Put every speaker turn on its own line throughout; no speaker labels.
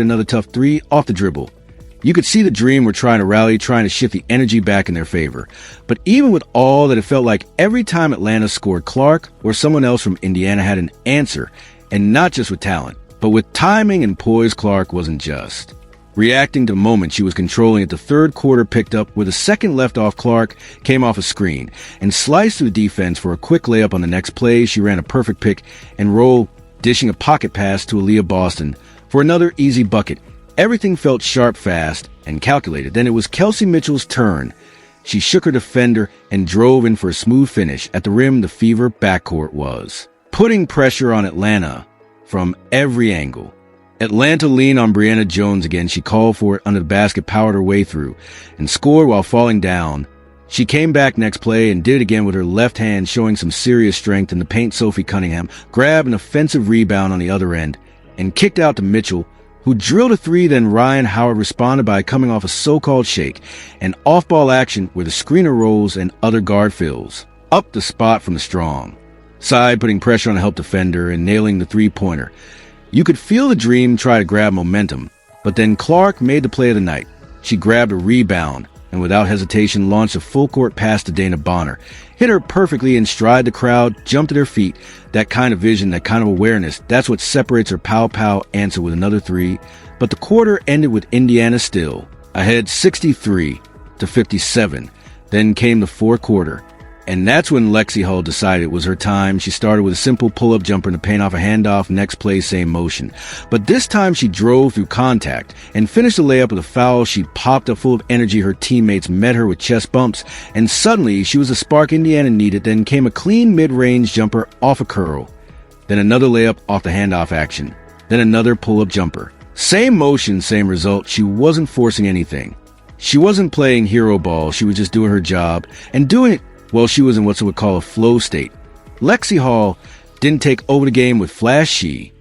another tough three off the dribble. You could see the Dream were trying to rally, trying to shift the energy back in their favor. But even with all that, it felt like every time Atlanta scored, Clark or someone else from Indiana had an answer, and not just with talent, but with timing and poise. Clark wasn't just reacting to the moment she was controlling it. The third quarter picked up with a second left off. Clark came off a screen and sliced through the defense for a quick layup on the next play. She ran a perfect pick and roll, dishing a pocket pass to Aaliyah Boston for another easy bucket. Everything felt sharp, fast, and calculated. Then it was Kelsey Mitchell's turn. She shook her defender and drove in for a smooth finish. At the rim, the Fever backcourt was putting pressure on Atlanta from every angle. Atlanta leaned on Brianna Jones again. She called for it under the basket, powered her way through, and scored while falling down. She came back next play and did it again with her left hand, showing some serious strength in the paint. Sophie Cunningham grabbed an offensive rebound on the other end and kicked out to Mitchell, who drilled a three. Then Ryan Howard responded by coming off a so-called shake and off-ball action where the screener rolls and other guard fills up the spot from the strong side, putting pressure on a help defender and nailing the three-pointer. You could feel the Dream try to grab momentum, but then Clark made the play of the night. She grabbed a rebound and without hesitation launched a full-court pass to Dana Bonner, hit her perfectly in stride. The crowd jumped at her feet. That kind of vision, that kind of awareness, that's what separates her pow-pow answer with another three. But the quarter ended with Indiana still ahead 63-57. Then came the fourth quarter, and that's when Lexi Hull decided it was her time. She started with a simple pull-up jumper in the paint off a handoff. Next play, same motion. But this time she drove through contact and finished the layup with a foul. She popped up full of energy. Her teammates met her with chest bumps, and suddenly she was the spark Indiana needed. Then came a clean mid-range jumper off a curl. Then another layup off the handoff action. Then another pull-up jumper. Same motion, same result. She wasn't forcing anything. She wasn't playing hero ball. She was just doing her job, and doing it well. She was in what we would call a flow state. Lexi Hall didn't take over the game with flash. She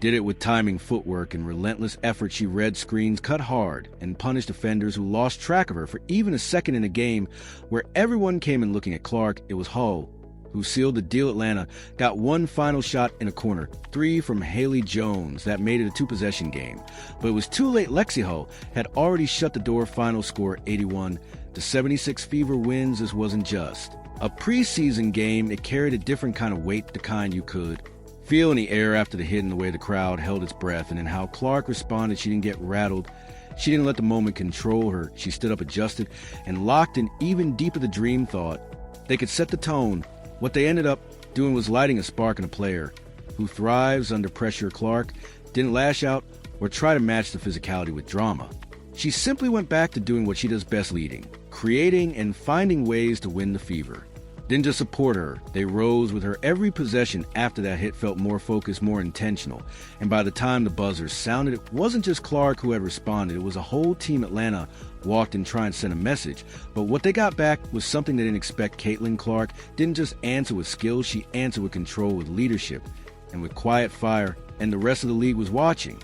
did it with timing, footwork, and relentless effort. She read screens, cut hard, and punished defenders who lost track of her for even a second in a game where everyone came in looking at Clark. It was Hull who sealed the deal. Atlanta got one final shot in a corner, three from Haley Jones. That made it a two-possession game. But it was too late. Lexi Hull had already shut the door. Final score 81-76. Fever wins. This wasn't just a preseason game. It carried a different kind of weight, the kind you could feel in the air after the hit, and the way the crowd held its breath, and in how Clark responded. She didn't get rattled. She didn't let the moment control her. She stood up, adjusted, and locked in even deeper. The Dream thought they could set the tone. What they ended up doing was lighting a spark in a player who thrives under pressure. Clark didn't lash out or try to match the physicality with drama. She simply went back to doing what she does best, leading, creating, and finding ways to win. The Fever didn't just support her, they rose with her. Every possession after that hit felt more focused, more intentional. And by the time the buzzer sounded, it wasn't just Clark who had responded. It was a whole team. Atlanta walked in trying to send a message, but what they got back was something they didn't expect. Caitlin Clark didn't just answer with skill, she answered with control, with leadership, and with quiet fire, and the rest of the league was watching.